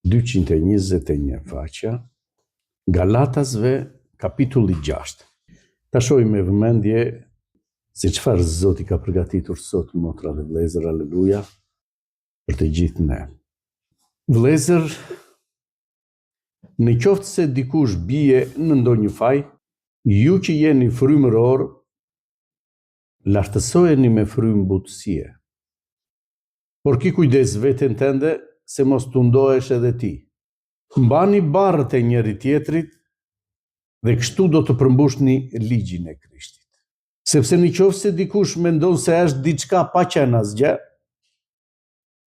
221 faqja, Galatasve, kapitulli 6. Ta shohim me vëmendje se çfarë Zoti ka përgatitur sot, motra dhe vëllezër, aleluja, për të gjithë ne. Vëllezër, në qoftë se dikush bie në ndonjë faj, ju që jeni frymëror, lartësojeni me frymë butësie. Por ki kujdes veten tënde, se mos të ndohesh edhe ti. Mbani barrët e njëri tjetrit dhe kështu do të përmbushni ligjin e Krishtit. Sepse në qoftë se dikush mendon se është diçka pa qenë asgjë,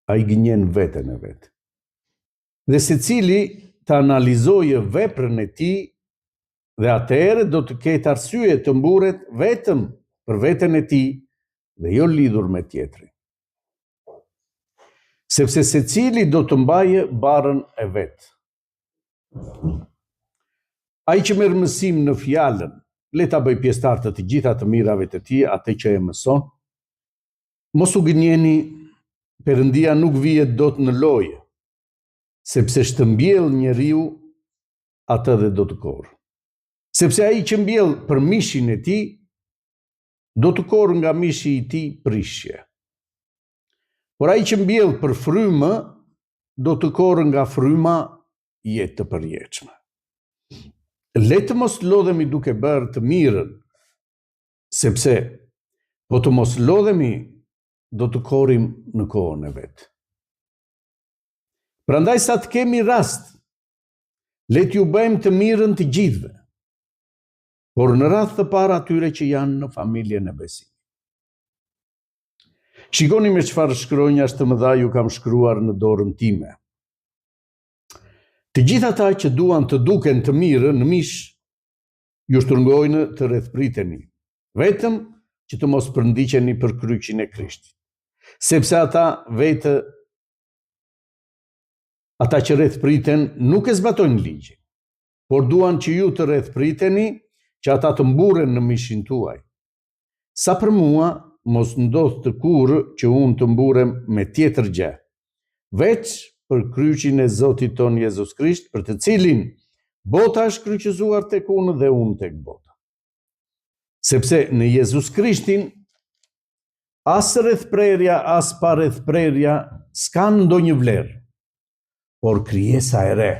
ai gënjen veten e vet. Dhe secili të analizojë veprën e tij dhe atëherë do të ketë arsye të mburet vetëm për veten e tij dhe jo lidhur me tjetrin. Sepse secili do të mbajë barrën e vet. Ai që merr mësim në fjalën, le ta bëj pjesëtar të gjitha të mirave të tij, atë që e mëson. Mos u gënjeni, Perëndia nuk vihet dot në lojë, sepse shtëmbjell njeriu, atë dhe do të korrë. Sepse ai që mbjell për mishin e tij, do të korrë nga mishi i tij prishje. Por ai që mbjell për frymë, do të korrë nga fryma jetë të përjetshme. Le të mos lodhemi duke bërë të mirën, sepse po të mos lodhemi, do të korrim në kohën e vet. Prandaj sa të kemi rast, le t'ju bëjmë të mirën të gjithëve, por në radhë të parë atyre që janë në familjen e besimit. Shikoni me çfarë shkronjash të mëdha ju kam shkruar në dorën time. Të gjithë ata që duan të duken të mirë në mish, ju shtrëngojnë të rrethpriteni, vetëm që të mos përndiqeni për kryqin e Krishtit. Sepse ata që rrethpriten nuk e zbatojnë ligjin, por duan që ju të rrethpriteni që ata të mburen në mishin tuaj. Sa për mua, mos ndodh të kurrë që unë të mburem me tjetër gjë, veç për kryqin e Zotit ton Jezus Krisht, për të cilin bota është kryqëzuar tek unë dhe unë tek bota. Sepse në Jezus Krishtin, as rrethprerja, as pa rrethprerja s'kan ndonjë vlerë, por krijesa e re.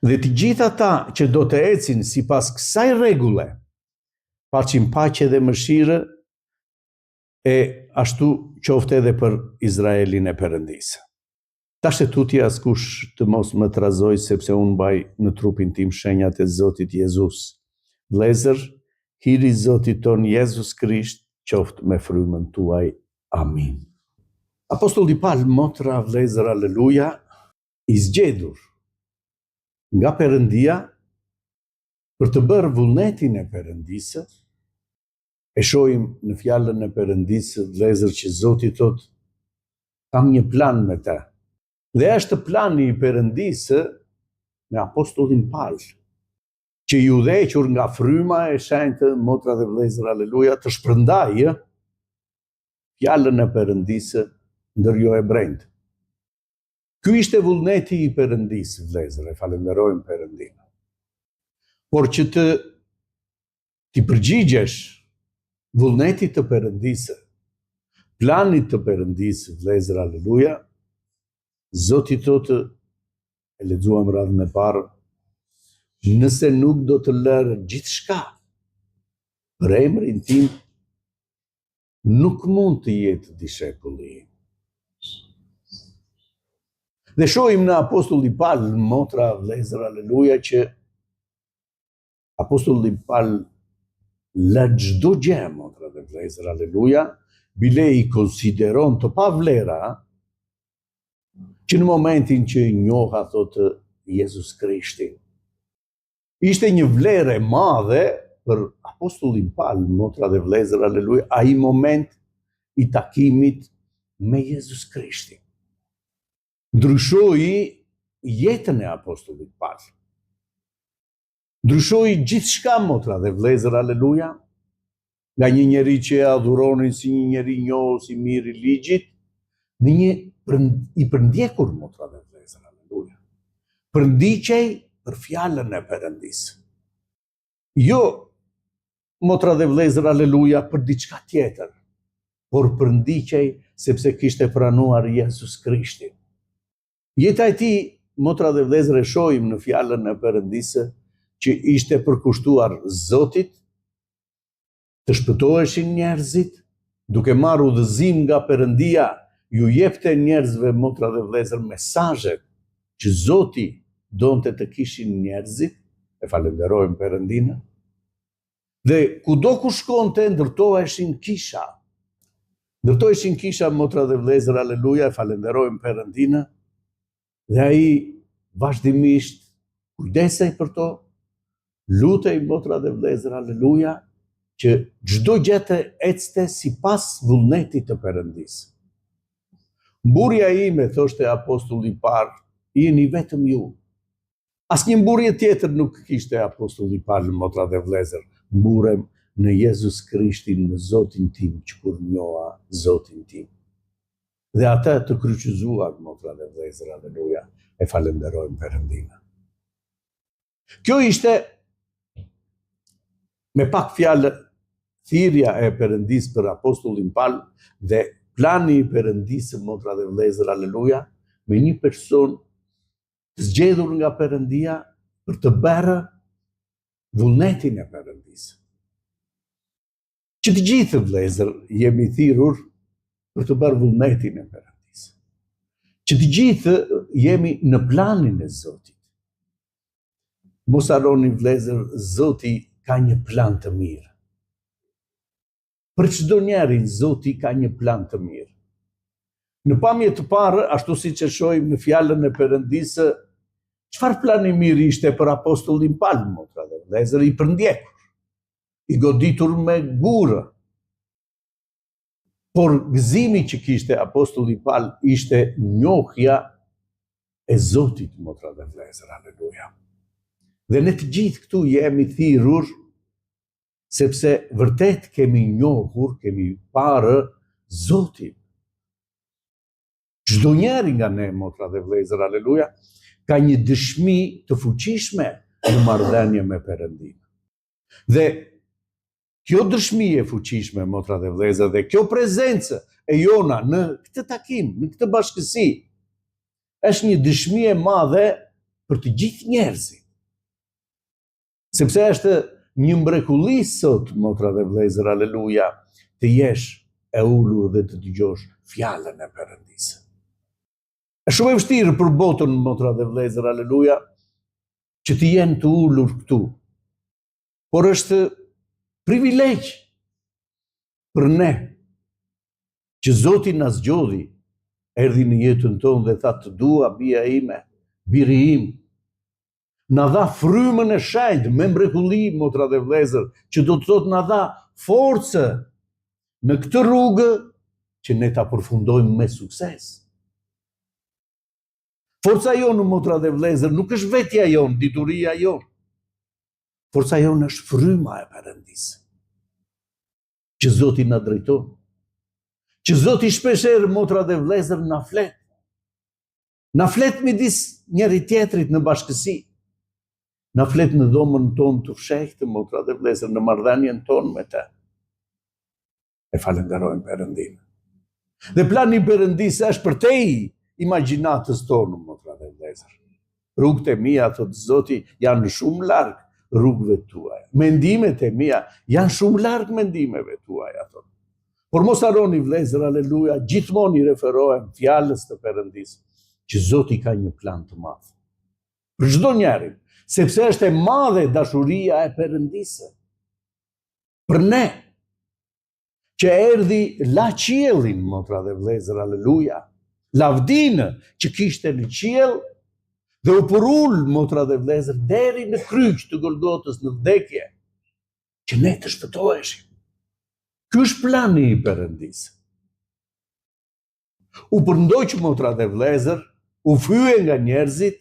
Dhe të gjithë ata që do të ecin sipas kësaj rregulle, paqin paqe dhe mëshirë, e ashtu qofte edhe për Izraelin e Perëndisë. Tash e tutje askush të mos më trazoj, sepse unë mbaj në trupin tim shenjat e Zotit Jezus. Vëllezër, hiri i Zotit ton Jezus Krisht qoftë me frymën tuaj. Amin. Apostolli Paul, motra, vëllezër, aleluja, i zgjedhur nga Perëndia për të bërë vullnetin e Perëndisë. E shohim në fjalën e Perëndisë, vëllezër, që Zoti thotë, kam një plan me të. Dhe është plani i Perëndisë me apostollin Paul, që i udhëhequr nga fryma e shenjtë, motra dhe vëllezër, aleluja, të shpërndajë fjalën e Perëndisë ndër jo hebrejt. Ky ishte vullneti i Perëndisë, vëllezër, e falenderojmë Perëndinë. Por që ti përgjigjesh vullnetit të Perëndisë, planit të Perëndisë, vëllezër, aleluja, Zoti thotë, e lexuam radhën e parë, nëse nuk do të lërë gjithçka për emrin tim, nuk mund të jetë dishepull i im. Dhe shohim në apostulli Paul, motra, vëllezër, aleluja, që apostulli Paul la çdo gjë, motra dhe vëllezër, aleluja, bile i konsideron të pa vlera, që në momentin që i njoha, thotë, Jezus Krishtin. Ishte një vlerë e madhe për apostullin Paul, motra dhe vëllezër, aleluja, ai moment i takimit me Jezus Krishtin. Ndryshoi jetën e apostullit Paul. Ndryshoi gjithçka, motra dhe vëllezër, aleluja, nga një njeri që e adhuronin si një njeri njohës i mirë i ligjit, në një i përndjekur, motra dhe vlezër, aleluja. Përndiqej për fjallën e Perëndisë. Jo, motra dhe vlezër, aleluja, për diçka tjetër, por përndiqej sepse kishte pranuar Jezus Krishtin. Jeta e tij, motra dhe vlezër, e shohim në fjallën e Perëndisë që ishte përkushtuar Zotit, të shpëtoheshin njerëzit, duke marrë udhëzim nga Perëndia, ju jepte njerëzve, motra dhe vlezër, mesazhet që Zoti donte të kishin njerëzit, e falenderojmë Perëndinë, dhe kudo ku shkonte ndërtoheshin kisha. Ndërtoheshin kisha, motra dhe vlezër, aleluja, e falenderojmë Perëndinë, dhe ai vazhdimisht kujdesej për to, lutej, motra dhe vlezër, aleluja, që çdo gjë të ecte sipas vullnetit të Perëndisë. Mburja ime, thoshte apostulli i parë, jeni vetëm ju. Asnjë mburje tjetër nuk kishte apostulli i parë, motra dhe vlezër. Mburem në Jezus Krishtin, në Zotin tim, që kur njoha Zotin tim. Dhe ata të kryqëzuar, motra dhe vlezër, aleluja, e falenderojmë Perëndinë. Kjo ishte, me pak fjalë, thirrja e Perëndisë për apostullin Paul dhe plani i Perëndisë, motra dhe vlezër, aleluja, me një person të zgjedhur nga Perëndia për të bërë vullnetin e Perëndisë. Që të gjithë, vlezër, jemi thirrur për të bërë vullnetin e Perëndisë. Që të gjithë jemi në planin e Zotit. Mos harroni, vlezër, Zoti ka një plan të mirë. Për çdo njerin, Zoti ka një plan të mirë. Në pamje të parë, ashtu siç e shohim në fjalën e Perëndisë, çfarë plani mirë ishte për apostullin Paul, motra dhe vlezër, i përndjekur, i goditur me gurë. Por gëzimi që kishte apostulli Paul ishte njohja e Zotit, motra dhe vlezër, aleluja. Dhe ne të gjithë këtu jemi thirrur, sepse vërtet kemi njohur, kemi parë Zotin. Çdo njeri nga ne, motra dhe vlezër, aleluja, ka një dëshmi të fuqishme në marrëdhënie me Perëndinë. Dhe kjo dëshmi e fuqishme, motra dhe vlezër, dhe kjo prezencë e jona në këtë takim, në këtë bashkësi, është një dëshmi e madhe për të gjithë njerëzit. Sepse është një mrekulli sot, motra dhe vlezër, aleluja, të jesh e ulur dhe të dëgjosh fjalën e Perëndisë. Është shumë e vështirë për botën, motra dhe vlezër, aleluja, që të jenë të ulur këtu. Por është privilegj për ne që Zoti na zgjodhi, erdhi në jetën tonë dhe tha, të dua, bia ime, biri im. Na dha frymën e shenjtë me mrekulli, motra dhe vlezër, që do të thotë na dha forcë në këtë rrugë që ne ta përfundojmë me sukses. Forca jonë, motra dhe vlezër, nuk është vetja jonë, dituria jonë. Forca jonë është fryma e Perëndisë. Që Zoti na drejton. Që Zoti shpeshherë, motra dhe vlezër, na flet. Na flet midis njëri tjetrit në bashkësi. Na flet në dhomën tonë të fshehtë, motra dhe vlezër, në marrëdhënien tonë me të. E falenderojmë Perëndinë. Dhe plani i Perëndisë është për te imagjinatës tonë, motra dhe vlezër. Rrugët e mia, thotë Zoti, janë shumë larg rrugëve tuaja. Mendimet e mia janë shumë larg mendimeve tuaja, thotë. Por mos harroni, vlezër, aleluja, gjithmonë i referohem fjalës të Perëndisë, që Zoti ka një plan të madh. Për çdo njerin, sepse është e madhe dashuria e Perëndisë. Për ne, që erdhi la qiellin, motra dhe vlezër, aleluja, lavdinë që kishte në qiell, dhe u përull, motra dhe vlezër, deri në kryq të Golgotës, në vdekje, që ne të shpëtoheshim. Ky është plani i Perëndisë. U përndoq, motra dhe vlezër, u fye nga njerëzit,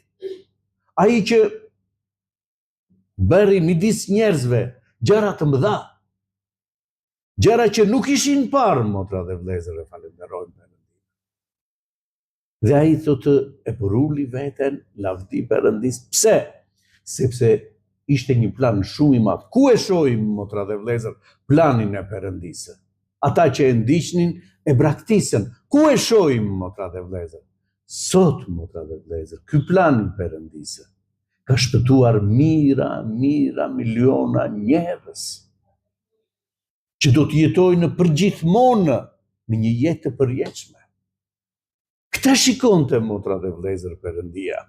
ai që bëri midis njerëzve gjëra të mëdha, gjëra që nuk ishin parë, motra dhe vlezër, e falenderojmë. Dhe ai thotë e përulli veten, lavdi Perëndis. Pse? Sepse ishte një plan shumë i madh. Ku e shohim, motra dhe vëllezër, planin e Perëndisë? Ata që e ndiqnin e braktisën. Ku e shohim, motra dhe vëllezër? Sot, motra dhe vëllezër, ky plan i Perëndisë ka shpëtuar mira miliona njerëz që do të jetojnë përgjithmonë në një jetë të përjetshme. Këta shikonte, motra dhe vëllezër, Perëndia.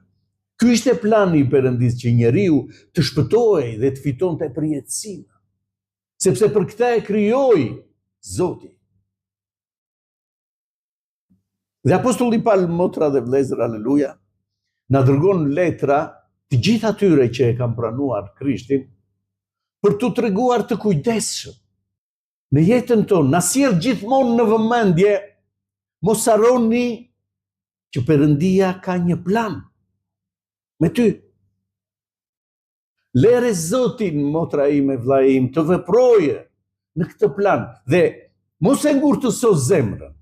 Ky ishte plani i Perëndisë, që njeriu të shpëtohej dhe të fitonte përjetësinë. Sepse për këtë e krijoi Zoti. Dhe apostulli Paul, motra dhe vëllezër, aleluja, na dërgon letra të gjithë atyre që e kanë pranuar Krishtin për t'u treguar të kujdesshëm në jetën tonë. Na sjell gjithmonë në vëmendje, mos harroni që Perëndia ka një plan me ty. Lere Zotin, motra ime, vlla im, të veproje në këtë plan dhe mos e ngurtëso zemrën.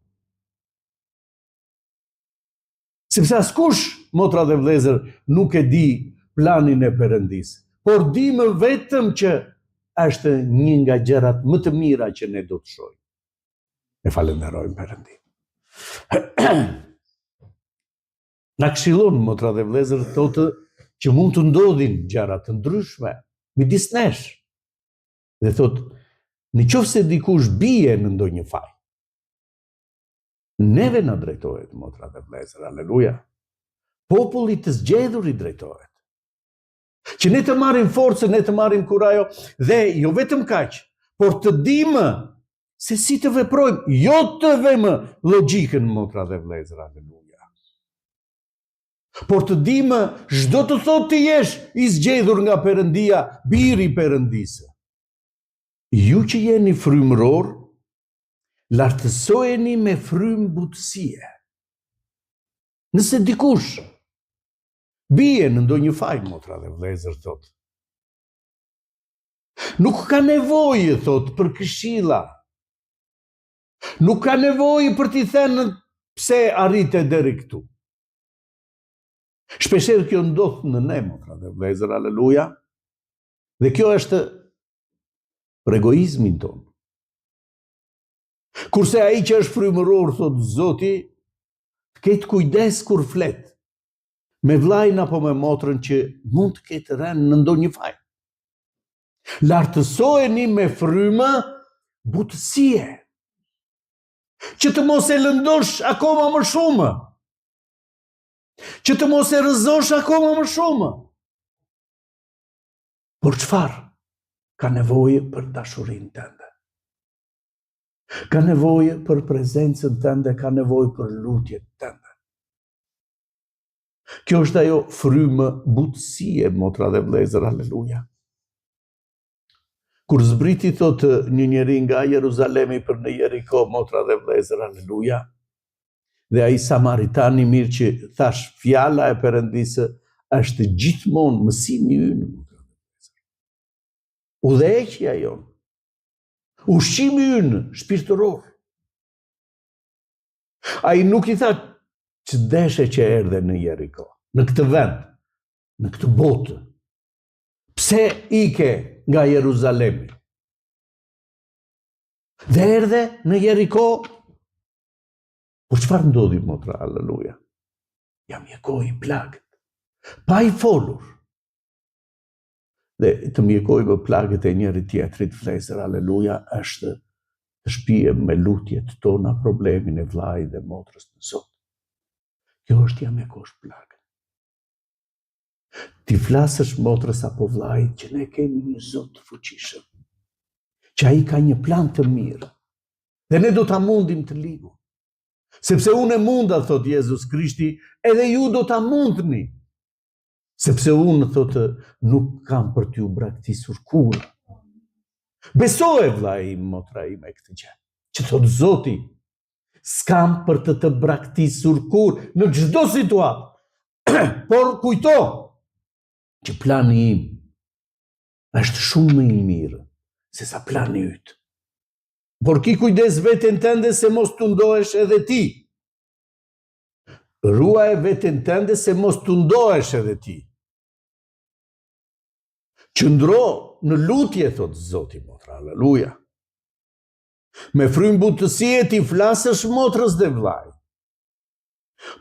Sepse askush, motra dhe vëllezër, nuk e di planin e Perëndisë, por di më vetëm që është një nga gjërat më të mira që ne do të shohim. E falenderojmë Perëndin. Na këshillon, motra dhe vëllezër, thotë që mund të ndodhin gjëra të ndryshme midis nesh. Dhe thotë, nëse dikush bie në ndonjë faj, neve na drejtohet, motra dhe vëllezër, aleluja. Populli të zgjedhur i drejtohet. Që ne të marrim forcën, ne të marrim kurajo, dhe jo vetëm kaq, por të dimë se si të veprojmë, jo të vëmë logjikën, motra dhe vëllezër, aleluja. Por të dimë çdo të thotë të jesh i zgjedhur nga Perëndia, biri i Perëndisë. Ju që jeni frymëror, lartësojeni me frymë butësie. Nëse dikush bie në ndonjë faj, motra dhe vëllezër, thotë, nuk ka nevojë, thotë, për këshilla. Nuk ka nevojë për t'i thënë pse arrite deri këtu. Shpeshherë kjo ndodh në ne, motra dhe vëllezër, aleluja. Dhe kjo është për egoizmin tonë. Kurse ai që është frymëror, thotë Zoti, të ketë kujdes kur flet me vllajin apo me motrën që mund të ketë rënë në ndonjë faj. Lartësoheni me frymë butësie, që të mos e lëndosh akoma më shumë, që të mos e rrëzosh akoma më shumë. Por çfarë? Ka nevojë për dashurinë tënde. Ka nevojë për prezencën tënde, ka nevojë për lutjet tënde. Kjo është ajo frymë butësie, motra dhe vëllezër, aleluja. Kur zbriti, thotë, një njeri nga Jeruzalemi për në Jeriko, motra dhe vëllezër, aleluja, dhe ai samaritani mirë që thash, fjala e Perëndisë është gjithmonë mësimi ynë, motra dhe vëllezër. Udhëheqja jonë, ushqimi ynë shpirtëror. Ai nuk i tha që deshe që erdhe në Jeriko, në këtë vend, në këtë botë. Pse ike nga Jeruzalemi? Dhe erdhe në Jeriko. Por çfarë ndodhi, motra, aleluja? Ja mjekoi plagët, pa i folur. Dhe të mjekojmë plagët e njëri tjetrit, vëllezër, aleluja, është të shpijem me lutjet tona problemin e vllajit dhe motrës në Zot. Kjo është ja mjekosh plagën. Ti flasësh motrës apo vllajit që ne kemi një Zot të fuqishëm, që ai ka një plan të mirë, dhe ne do ta mundim të ligu. Sepse unë e munda, thot Jezus Krishti, edhe ju do ta mundni. Sepse unë, thotë, nuk kam për t'ju braktisur kur. Besoje, vllai im, motra ime, këtë gjë, që thotë Zoti, s'kam për të braktisur kur, në çdo situatë. Por kujto që plani im është shumë më i mirë se sa plani yt. Por ki kujdes veten tënde se mos të ndohesh edhe ti. ruaje veten tënde se mos të ndohesh edhe ti. Qëndro në lutje, thot Zoti, motra, aleluja. Me frymë butësie ti flasësh motrës dhe vllai.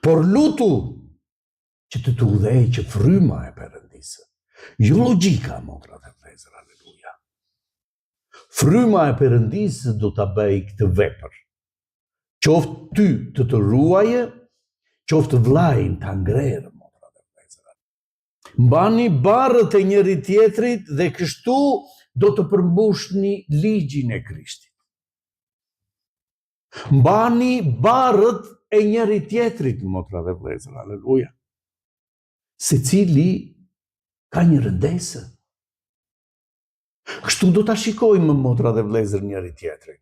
Por lutu që të udhëhej që fryma e Perëndisë. Jo logjika, motra dhe vëllezër, aleluja. Fryma e Perëndisë do ta bëj këtë vepër. Qoftë ty të ruaje, qoftë vllajin ta ngrerë, motra dhe vëllezër. Mbani barrët e njëri tjetrit dhe kështu do të përmbushni ligjin e Krishtit. Mbani barrët e njëri tjetrit, motra dhe vëllezër, aleluja. Secili ka një rëndesë. Kështu do ta shikojmë, motra dhe vëllezër, njëri tjetrin.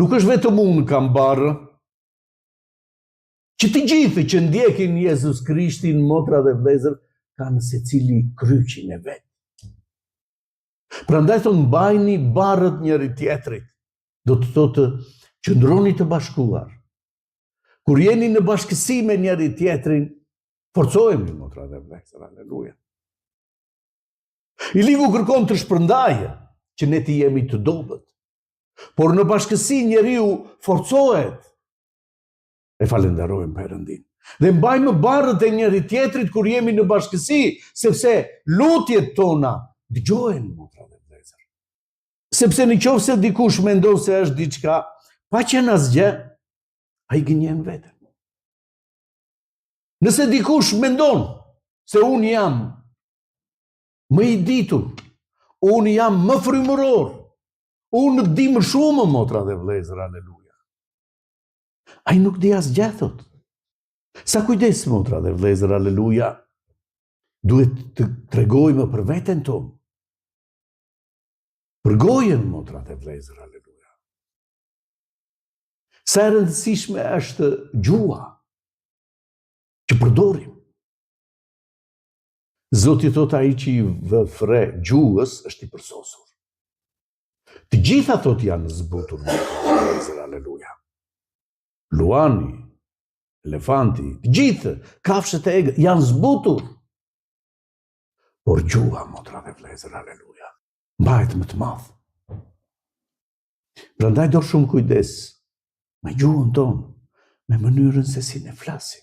Nuk është vetëm unë kam barë, që të gjithë që ndjekin Jezus Krishtin, motra dhe vëllezër, kanë secili kryqin e vet. Prandaj thonë mbajni barrët njëri tjetrit. Do të thotë qëndroni të bashkuar. Kur jeni në bashkësi me njëri tjetrin, forcohemi, motra dhe vëllezër, aleluja. I ligu kërkon të shpërndaje që ne të jemi të dobët. Por në bashkësi njeriu forcohet. E falenderojmë Perëndin. Dhe mbajmë barrët e njëri tjetrit kur jemi në bashkësi, sepse lutjet tona dëgjohen, motra dhe vëllezër. Sepse nëse dikush mendon se është diçka, pa qenë asgjë, ai gënjen veten. Nëse dikush mendon se unë jam më i ditur, unë jam më frymëror, unë di më shumë, motra dhe vëllezër, aleluja. Ai nuk di asgjë, thot. Sa kujdes, motra dhe vëllezër, aleluja. Duhet të tregojmë për veten tonë. Për gojen, motra dhe vëllezër, aleluja. Sa e rëndësishme është gjua që përdorim. Zoti thot ai që i vëfre gjuhës është i përsosur. Të gjitha thot janë zbutur, aleluja. Luani, elefanti, të gjithë, kafshët e egër janë zbutur. Por gjua, motra dhe vëllezër, aleluja, mbahet më të madh. Prandaj do shumë kujdes me gjuhën tonë, me mënyrën se si ne flasim.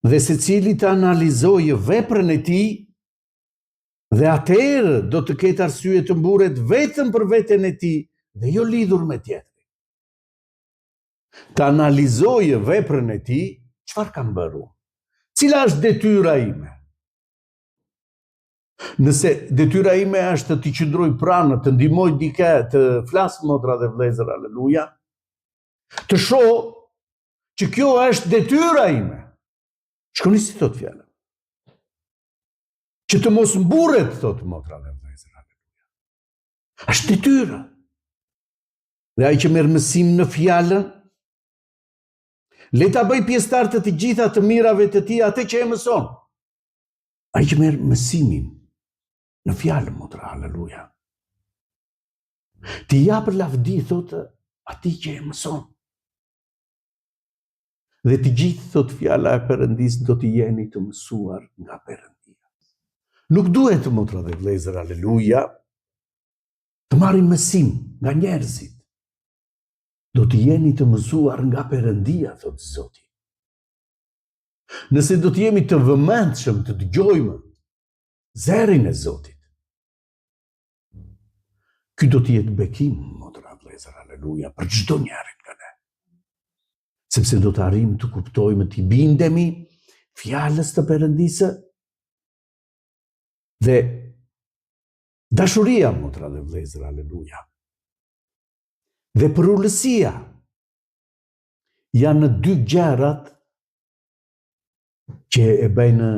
Dhe secili të analizojë veprën e tij, dhe atëherë do të ketë arsye të mburet vetëm për veten e tij dhe jo lidhur me tjetrin. Të analizojë veprën e tij, çfarë kam bërë unë? Cila është detyra ime? Nëse detyra ime është të qëndroj pranë, të ndihmoj dikë, të flas, motra dhe vëllezër, aleluja, të shoh që kjo është detyra ime. Shkoni si thot fjala. Që të mos mburret, thot, motra dhe vëllezër, aleluja. Është detyra. Dhe ai që merr mësim në fjalën, le ta bëj pjesëtar të gjitha të mirave të tij atë që e mëson. Ai që merr mësimin në fjalën, motra, aleluja. Ti jap lavdi, thot, atij që e mëson. Dhe të gjithë, thot fjala e Perëndisë, do të jeni të mësuar nga Perëndia. Nuk duhet, motra dhe vëllezër, aleluja, të marrim mësim nga njerëzit. Do të jeni të mësuar nga Perëndia, thot Zoti. Nëse do të jemi të vëmendshëm të dëgjojmë zërin e Zotit, ky do të jetë bekim, motra dhe vëllezër, aleluja, për çdo njeri nga ne. Sepse do të arrijmë të kuptojmë, të bindemi fjalës të Perëndisë dhe dashuria, motra dhe vëllezër, aleluja, dhe përullësia janë dy gjërat që e bëjnë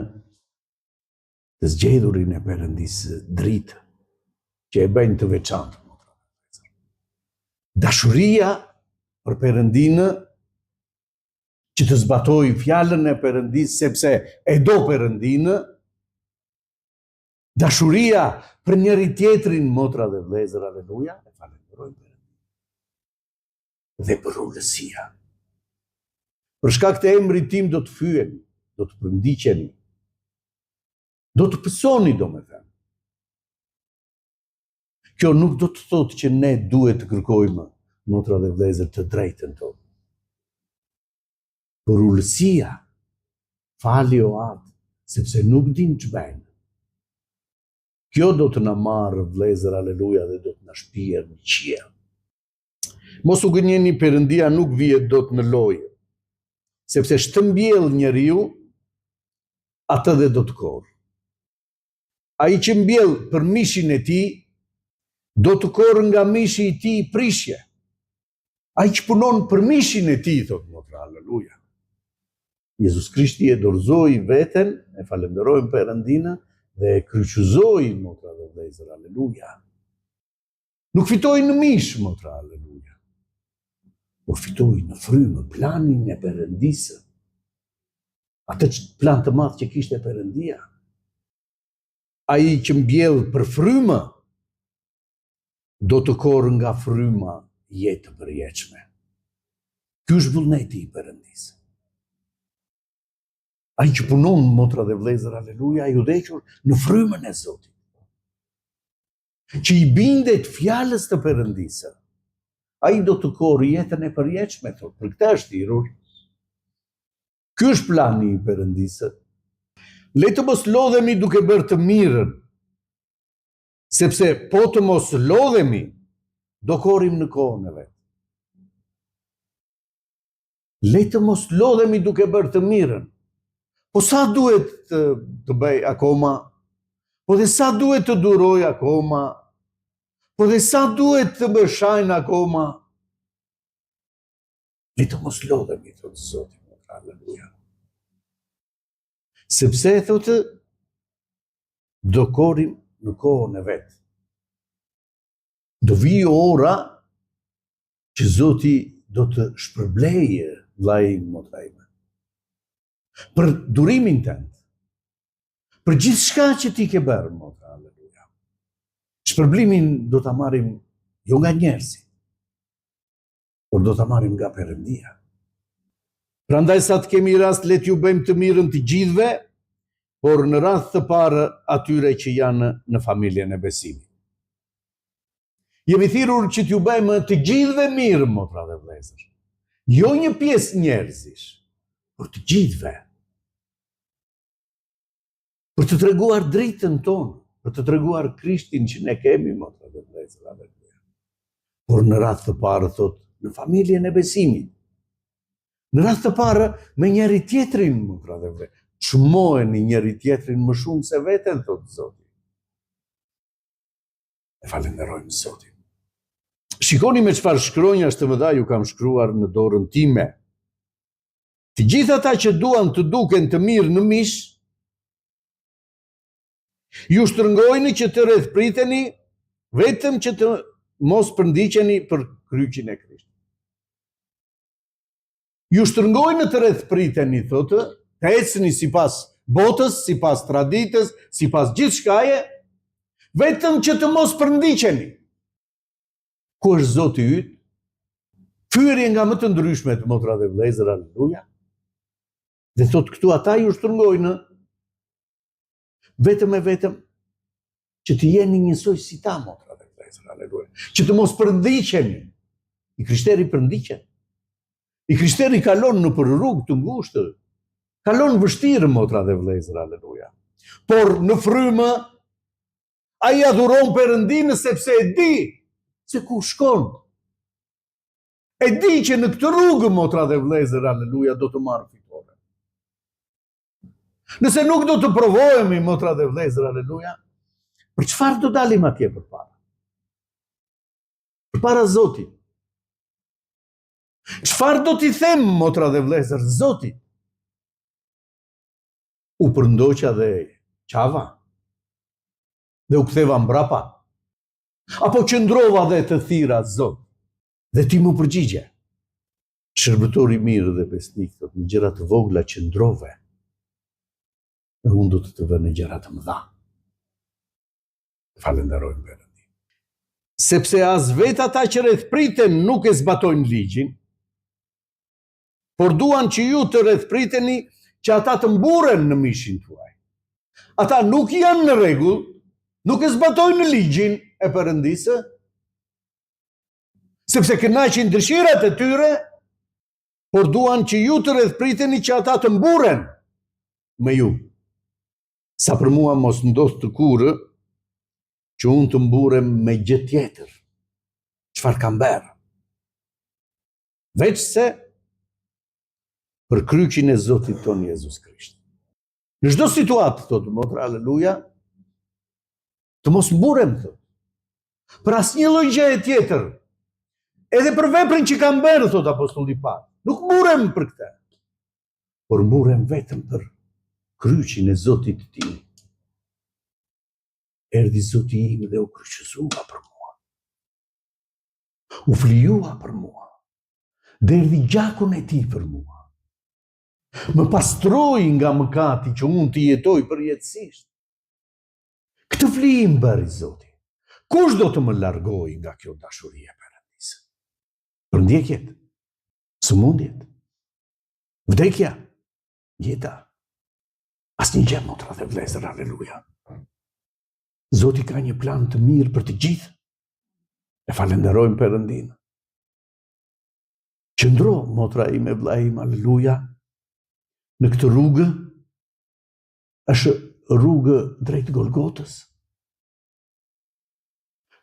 të zgjedhurin e Perëndisë dritë, që e bëjnë të veçantë, motra dhe vëllezër. Dashuria për Perëndinë, që të zbatoj fjalën e Perëndisë sepse e do Perëndinë, dashuria për njëri tjetrin, motra dhe vëllezër, aleluja, e falenderojmë Perëndin. Dhe përullësia. Për shkak të emrit tim do të fyeni, do të përndiqeni, do të pësoni, do me thënë. Kjo nuk do të thotë që ne duhet të kërkojmë, motra dhe vëllezër, të drejtën tonë. Por ullësia, fali o atë, sepse nuk din që bëjnë. Kjo do të na marrë, vëllezër, aleluja, dhe do të na shpirë në qiell. Mos u gënjeni, Perëndia nuk vihet dot në lojë, sepse shtëmbjell njeriu, atë dhe do të korrë. Ai që mbjell për mishin e tij, do të korrë nga mishi i tij prishje. Ai që punon për mishin e tij, thot motra, aleluja. Jezus Krishti e dorëzoi veten, e falenderojmë Perëndinë, dhe e kryqëzoi, motra dhe vëllezër, aleluja. Nuk fitoi në mish, motra, aleluja. Por fitoi në frymë, planin e Perëndisë. Atë plan të madh që kishte Perëndia. Ai që mbjell për frymë, do të korrë nga fryma jetë të përjetshme. Ky është vullneti i Perëndisë. Ai që punon, motra dhe vëllezër, aleluja, i udhëhequr në frymën e Zotit. Që i bindet fjalës të Perëndisë. Ai do të korrë jetën e përjetshme, thotë, për këtë është thirrur. Ky është plani i Perëndisë. Le të mos lodhemi duke bërë të mirën, sepse po të mos lodhemi, do korrim në kohën e vet. Le të mos lodhemi duke bërë të mirën. Po sa duhet të bëj akoma? Po dhe sa duhet të duroj akoma? Po dhe sa duhet të më shajnë akoma? Le të mos lodhemi, thotë Zoti, aleluja. Sepse, thotë, do korrim në kohën e vet. Do vijë ora që Zoti do të shpërblejë vllajin, motra ime. Për durimin tënd, për gjithë shka që ti ke bërë, motra, aleluja. Shpërblimin do të marrim jo nga njerëzit, por do të marrim nga Perëndia. Prandaj sa të kemi rast, le t'ju bëjmë të mirën të gjithëve, por në rast të parë atyre që janë në familjen e besimit. Jemi thirrur që t'ju bëjmë të gjithëve mirë, motra dhe vëllezër. Jo një pjesë njerëzish, por të gjithëve. Për të treguar drejtën tonë, për të treguar Krishtin që ne kemi, motra dhe vëllezër, aleluja. Por në radhë të parë, thot, në familjen e besimit. Në radhë të parë, me njëri tjetrin, motra dhe vëllezër. Çmojeni njëri tjetrin më shumë se veten, thot Zoti. E falenderojmë Zotin. Shikoni me çfarë shkronjash të mëdha ju kam shkruar në dorën time. Të gjithë ata që duan të duken të mirë në mish, ju shtrëngojni që të rrethpriteni, vetëm që të mos përndiqeni për kryqin e Krishtit. Ju shtrëngojni të rrethpriteni, thotë, të ecni sipas botës, sipas traditës, sipas gjithçkaje, vetëm që të mos përndiqeni. Ku është Zoti yt? Fyerje nga më të ndryshmet, motra dhe vëllezër, aleluja. Dhe thot këtu ata ju shtrëngojnë, vetëm e vetëm që të jeni njësoj si ta, motra dhe vëllezër, aleluja. Që të mos përndiqeni. I krishteri përndiqen. I krishteri kalon në për rrugë të ngushtë. Kalon vështirë, motra dhe vëllezër, aleluja. Por në frymë, ai adhuron Perëndinë sepse e di se ku shkon. E di që në këtë rrugë, motra dhe vëllezër, aleluja, do të marrë fitore. Nëse nuk do të provojemi, motra dhe vëllezër, aleluja, për çfarë do dalim atje përpara? Përpara Zotit. Çfarë do t'i them, motra dhe vëllezër, Zotit? U përndoqa dhe qava? Dhe u ktheva mbrapa? Apo qëndrova dhe të thira Zot? Dhe ti më përgjigje. Shërbëtori mirë dhe besnik, thot, në gjëra të vogla qëndrove. Dhe unë do të vë në gjëra të mëdha. Falenderojmë Perëndin. Sepse as vetë ata që rrethpriten nuk e zbatojnë ligjin, por duan që ju të rrethpriteni që ata të mburen në mishin tuaj. Ata nuk janë në rregull, nuk e zbatojnë ligjin e Perëndisë, sepse kënaqin dëshirat e tyre, por duan që ju të rrethpriteni që ata të mburen me ju. Sa për mua mos ndodh të kurrë që unë të mburem me gjë tjetër. Çfarë kam bërë? Veç se për kryqin e Zotit ton Jezus Krisht. Në çdo situatë, thotë motra, aleluja, të mos mburem, thotë. Për asnjë lloj gjëje tjetër. Edhe për veprën që kam bërë, thotë apostulli Pavli. Nuk mburem për këtë. Por mburem vetëm për kryqin e Zotit tim. Erdhi Zoti im dhe u kryqëzua për mua. U flijua për mua. Dhe erdhi gjakun e tij për mua. Më pastroi nga mëkati që unë të jetoj përjetësisht. Këtë flijim bëri Zoti. Kush do të më largojë nga kjo dashuri e Perëndisë? Përndjekjet, sëmundjet, vdekja, jeta. Asnjë gjë, motra dhe vëllezër, aleluja. Zoti ka një plan të mirë për të gjithë. E falenderojmë Perëndinë. Qëndro, motra ime, vëlla im, aleluja, në këtë rrugë, është rrugë drejt Golgotës.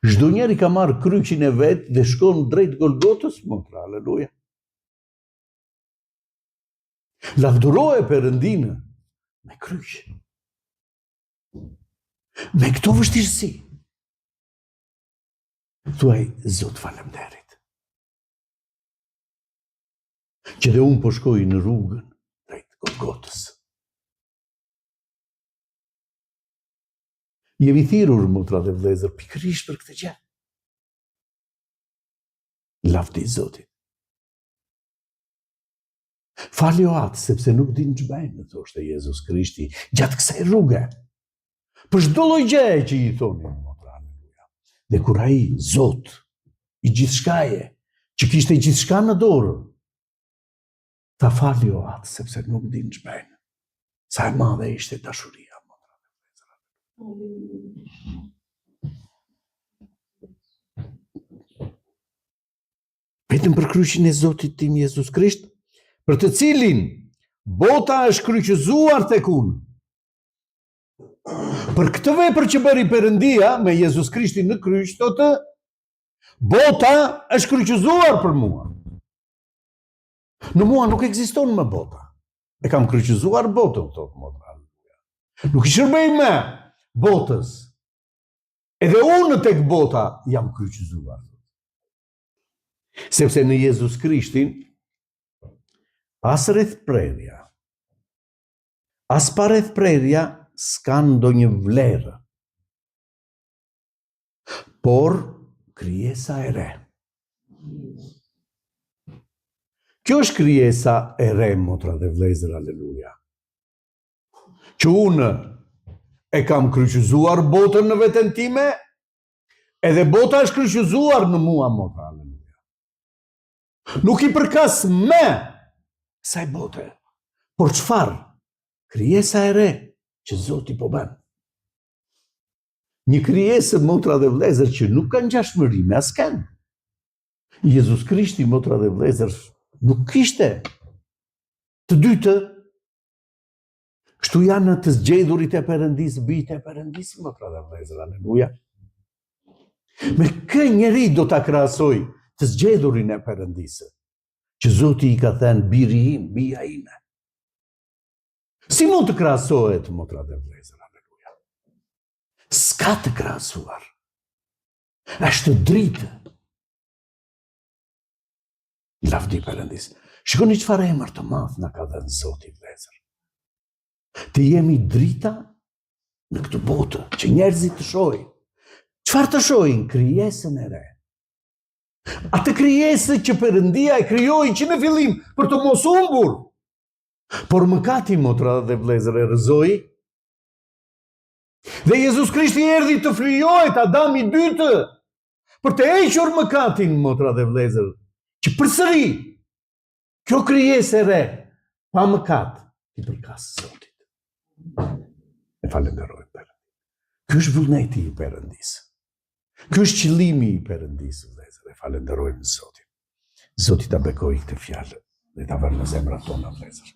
Çdo njeri ka marrë kryqin e vet dhe shkon drejt Golgotës, motra, aleluja. Lavdëroje Perëndinë me kryq. Me këto vështirësi. Thuaj, Zot, faleminderit. Që dhe unë po shkoj në rrugën drejt Golgotës. Jemi thirrur, motra dhe vëllezër, pikërisht për këtë gjë. Lavdi Zotit. Faljo atë, sepse nuk din ç'bëjnë, thoshte Jezus Krishti, gjatë kësaj rruge. Për çdo lloj gjëje që i thonin, motra, aleluja. Dhe kur ai, Zot, i gjithçkaje, që kishte gjithçka në dorë, ta faljo atë, sepse nuk din ç'bëjnë. Sa e madhe ishte dashuria, motra. Vetëm për kryqin e Zotit tim Jezus Krisht, për të cilin bota është kryqëzuar tek unë. Për këtë vepër që bëri Perëndia me Jezus Krishtin në kryq, thotë, bota është kryqëzuar për mua. Në mua nuk ekziston më bota. E kam kryqëzuar botën, thotë motra. Nuk i shërbej më botës. Edhe unë tek bota jam kryqëzuar. Sepse në Jezus Krishtin, as rrethprerja, as pa rrethprerja s'ka ndonjë vlerë, por krijesa e re. Kjo është krijesa e re, motra dhe vëllezër, aleluja. Që unë e kam kryqëzuar botën në veten time, edhe bota është kryqëzuar në mua, motra, aleluja. Nuk i përkas me kësaj bote, por çfarë? Krijesa e re që Zoti po bën. Një krijesë, motra dhe vëllezër, që nuk ka ngjashmëri me askën. Jezus Krishti, motra dhe vëllezër, nuk kishte të dytë. Kështu janë të zgjedhurit e Perëndisë, bijtë e Perëndisë, motra dhe vëllezër, aleluja. Me kë njeri do ta krahasoj të zgjedhurin e Perëndisë, që Zoti i ka thënë biri im, bija ime. Si mund të krahasohet, motra dhe vëllezër, aleluja? S'ka të krahasuar. Është dritë. Lavdi Perëndisë. Shikoni çfarë emër të madh na ka dhënë Zoti, vëllezër. Të jemi drita në këtë botë, që njerëzit të shohin. Çfarë të shohin? Krijesën e re. Atë krijesë që Perëndia e krijoi që në fillim për të mos humbur. Por mëkati, motra dhe vëllezër, e rrëzoi. Dhe Jezus Krishti erdhi të flijohet Adami i dytë për të hequr mëkatin, motra dhe vëllezër, që përsëri Kjo krijesë e re, pa mëkat, i përkas Zotit. E falenderoj Perëndin. Ky është vullneti i Perëndis. Ky është qëllimi i Perëndis, vëllezër. E falenderojmë Zotin. Zoti ta bekojë këtë fjalë dhe ta vërë në zemrat tona, vëllezër.